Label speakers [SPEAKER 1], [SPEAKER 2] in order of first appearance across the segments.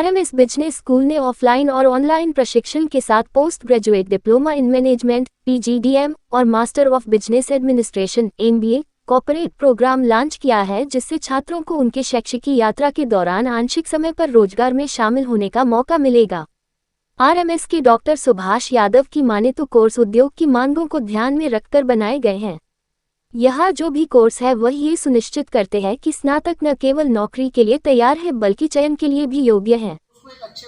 [SPEAKER 1] RMS business school ने offline और online प्रशिक्षण के साथ post graduate diploma in management (PGDM) और master of business administration (MBA) corporate program launch किया है, जिससे छात्रों को उनके शैक्षिक यात्रा के दौरान आंशिक समय पर रोजगार में शामिल होने का मौका मिलेगा। आरएमएस के डॉक्टर सुभाष यादव की माने तो कोर्स उद्योग की मांगों को ध्यान में रखकर बनाए गए हैं। यह जो भी कोर्स है वह ये सुनिश्चित करते हैं कि स्नातक न केवल नौकरी के लिए तैयार है बल्कि चयन के लिए भी योग्य है।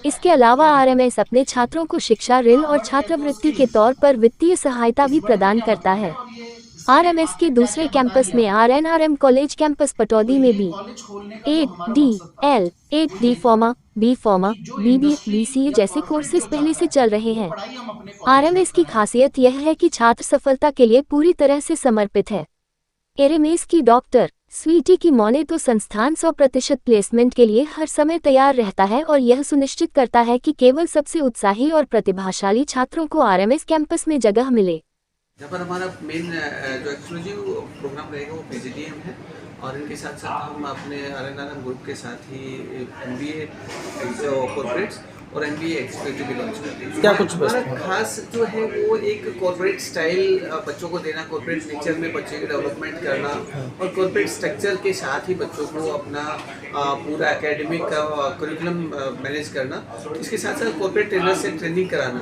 [SPEAKER 1] इसके अलावा आरएमएस अपने छात्रों को शिक्षा ऋण और छात्रवृत्ति के तौर पर वित्तीय सहायता भी प्रदान करता है। आरएमएस के दूसरे कैंपस में आरएनआरएम कॉलेज कैंपस पटौदी में भी 8D, 8D pharma, B pharma, BBA, BCA जैसे कोर्सेज पहले से चल रहे हैं। आरएमएस की खासियत यह है कि छात्र सफलता के लिए पूरी तरह से समर्पित है। आरएमएस की डॉक्टर स्वीटी की माने तो संस्थान 100% प्लेसमेंट के लिए हर समय तैयार रहता है और यह सुनिश्चित करता है कि केवल सबसे उत्साही और प्रतिभाशाली छात्रों को आरएमएस कैंपस में जगह मिले।
[SPEAKER 2] यहाँ पर हमारा मेन जो एक्सक्लूसिव प्रोग्राम रहेगा वो पीजीडीएम है और इनके साथ साथ हम अपने आरएनआरएम ग्रुप के साथ ही एमबीए कॉर्पोरेट्स और एमबीए एग्जीक्यूटिव भी लॉन्च करते हैं।
[SPEAKER 3] क्या कुछ
[SPEAKER 2] खास जो है वो एक कॉर्पोरेट स्टाइल बच्चों को देना, कॉर्पोरेट नेचर में बच्चे की डेवलपमेंट करना और कॉर्पोरेट स्ट्रक्चर के साथ ही बच्चों को अपना पूरा एकेडमिक करिकुलम मैनेज करना। इसके साथ साथ कॉर्पोरेट ट्रेनर से ट्रेनिंग कराना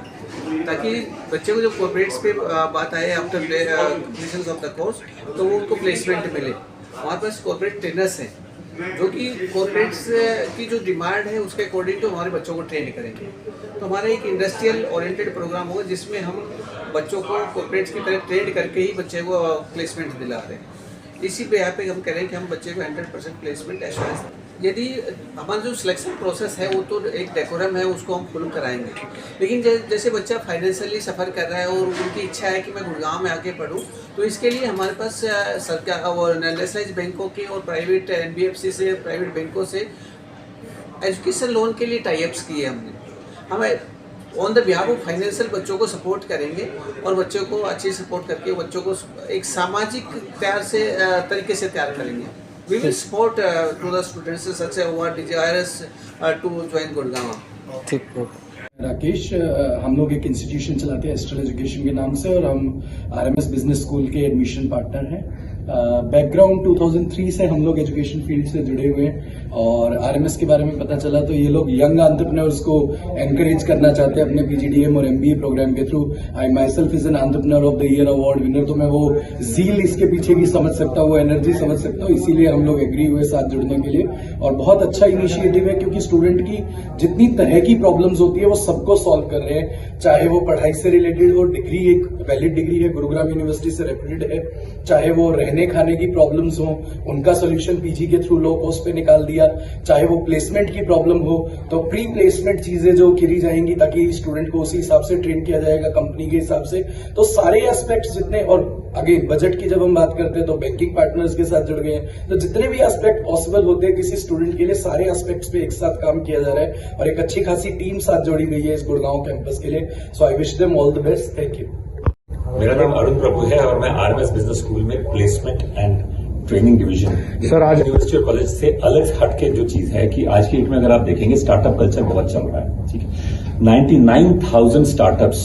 [SPEAKER 2] ताकि बच्चे को जब कॉर्पोरेट्स पे बात आए after completion of the course तो वो उनको प्लेसमेंट मिले। हमारे पास कॉर्पोरेट ट्रेनर्स हैं जो कि कॉर्पोरेट्स की जो डिमांड है उसके अकॉर्डिंग तो हमारे बच्चों को ट्रेन करेंगे। तो हमारा एक इंडस्ट्रियल ओरिएंटेड प्रोग्राम होगा जिसमें हम बच्चों को कॉर्पोरेट्स की तरह ट्रेन करके ही बच्चे को प्लेसमेंट दिला रहे हैं। इसी पे यहाँ पे हम कह रहे हैं कि हम बच्चे को 100% प्लेसमेंट एश्योरेंस। यदि हमारा जो सिलेक्शन प्रोसेस है वो तो एक डेकोरम है, उसको हम फॉलो कराएंगे, लेकिन जैसे बच्चा फाइनेंशियली सफ़र कर रहा है और उनकी इच्छा है कि मैं गुड़गांव में आके पढूं, तो इसके लिए हमारे पास सरकार और नेशनलाइज्ड बैंकों के और प्राइवेट एनबीएफसी से, प्राइवेट बैंकों से एजुकेशन लोन के लिए टाइप्स किए हमने। हमें on the behalf of financial बच्चों को सपोर्ट करेंगे और बच्चों को अच्छी सपोर्ट करके बच्चों को एक सामाजिक तरीके से तैयार करेंगे। We will support to the students such who are desirous to join Gurgaon.
[SPEAKER 3] ठीक है राकेश, हम लोग एक इंस्टीट्यूशन चलाते हैं एस्ट्रल एजुकेशन के नाम से और हम आरएमएस बिजनेस स्कूल के एडमिशन पार्टनर हैं। बैकग्राउंड 2003 से हम लोग एजुकेशन फील्ड से जुड़े हुए हैं और आरएमएस के बारे में पता चला तो ये लोग यंग एंटरप्रेन्योर्स को एनकरेज करना चाहते हैं अपने पीजीडीएम और एमबीए प्रोग्राम के through. I my self is an entrepreneur of the year award winner, तो मैं वो जील इसके पीछे भी समझ सकता हूँ, वो एनर्जी समझ सकता हूँ, इसीलिए हम लोग एग्री हुए साथ जुड़ने के लिए। और बहुत अच्छा इनिशिएटिव है क्योंकि स्टूडेंट की जितनी तरह की प्रॉब्लम्स होती है वो सबको सॉल्व कर रहे हैं, चाहे वो पढ़ाई से रिलेटेड हो, डिग्री एक वैलिड डिग्री है, गुरुग्राम यूनिवर्सिटी से रेप्यूटेड है, चाहे वो रहने खाने की प्रॉब्लम्स हो उनका सोल्यूशन पीजी के थ्रू लो कॉस्ट पे निकाल दिया, चाहे वो प्लेसमेंट की प्रॉब्लम हो तो प्री प्लेसमेंट चीजें जो करी जाएंगी ताकि स्टूडेंट को उसी हिसाब से ट्रेन किया जाएगा कंपनी के हिसाब से। तो सारे एस्पेक्ट्स जितने, और अगेन बजट की जब हम बात करते हैं तो बैंकिंग पार्टनर्स के साथ जुड़ गए हैं, तो जितने भी एस्पेक्ट पॉसिबल होते हैं किसी स्टूडेंट के लिए सारे एस्पेक्ट्स पे एक साथ काम किया जा रहा है और एक अच्छी खासी टीम साथ जोड़ी गई है इस गुड़गांव कैंपस के लिए। So I wish them all the best. Thank you.
[SPEAKER 4] मेरा नाम अरुण प्रभु है और मैं आरएमएस बिजनेस स्कूल में placement and training division sir आज यूनिवर्सिटी और कॉलेज से अलग हटके जो चीज है कि आज की डेट में अगर आप देखेंगे स्टार्टअप कल्चर बहुत चल रहा है। ठीक है, 99,000 स्टार्टअप्स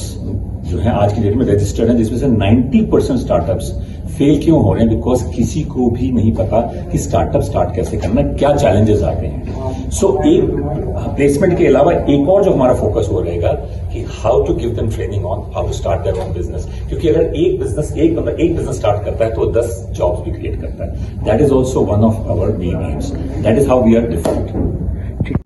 [SPEAKER 4] जो है आज की डेट में रजिस्टर्ड है, जिसमें से 90% स्टार्टअप्स फेल क्यों हो रहे हैं? बिकॉज किसी को भी नहीं पता कि स्टार्टअप स्टार्ट कैसे करना, क्या चैलेंजेस आते हैं। सो एक प्लेसमेंट के अलावा एक और जो हमारा फोकस हो रहेगा कि how to give them training on how to start their own business, क्योंकि अगर एक बिजनेस स्टार्ट करता है तो 10 जॉब्स भी क्रिएट करता है। That is also one of our main aims, that is how we are different.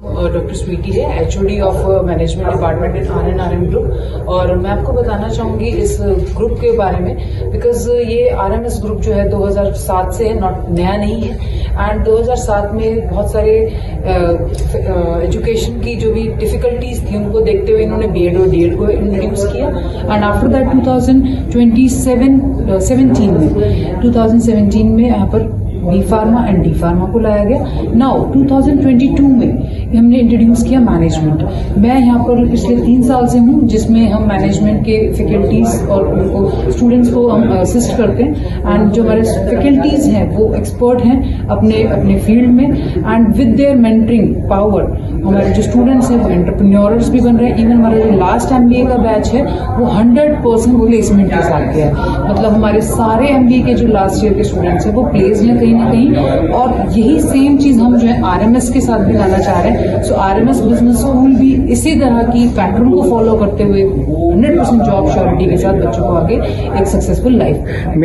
[SPEAKER 5] Doctor Sweety है, HOD of management department in RNRM group, और मैं आपको बताना चाहूंगी इस ग्रुप के बारे में बिकॉज ये आरएमएस ग्रुप जो है 2007 से है, नॉट नया नहीं है। एंड 2007 में बहुत सारे एजुकेशन की जो भी डिफिकल्टीज थी उनको देखते हुए इन्होंने बीएड और डीएड को इंट्रोड्यूस किया। एंड आफ्टर दैट 2017 में यहाँ पर B pharma and D pharma को लाया गया। नाउ 2022 में हमने इंट्रोड्यूस किया मैनेजमेंट। मैं यहाँ पर पिछले 3 साल से हूँ जिसमें हम मैनेजमेंट के फैकल्टीज और उनको स्टूडेंट्स को हम असिस्ट करते हैं। एंड जो हमारे फैकल्टीज हैं वो एक्सपर्ट हैं अपने फील्ड में, and with their mentoring power हमारे जो स्टूडेंट्स हैं वो एंटरप्रेन्योर्स भी बन रहे हैं। इवन हमारा जो लास्ट MBA का बैच है वो 100% प्लेसमेंट के साथ गया है। मतलब हमारे सारे MBA के जो लास्ट ईयर के स्टूडेंट्स हैं वो प्लेस्ड हैं कहीं ना कहीं, और यही सेम चीज हम जो है RMS के साथ भी लाना चाह रहे हैं। सो RMS बिजनेस स्कूल भी इसी तरह की पैटर्न को फॉलो करते हुए 100% जॉब श्योरिटी के साथ बच्चों को आगे एक सक्सेसफुल लाइफ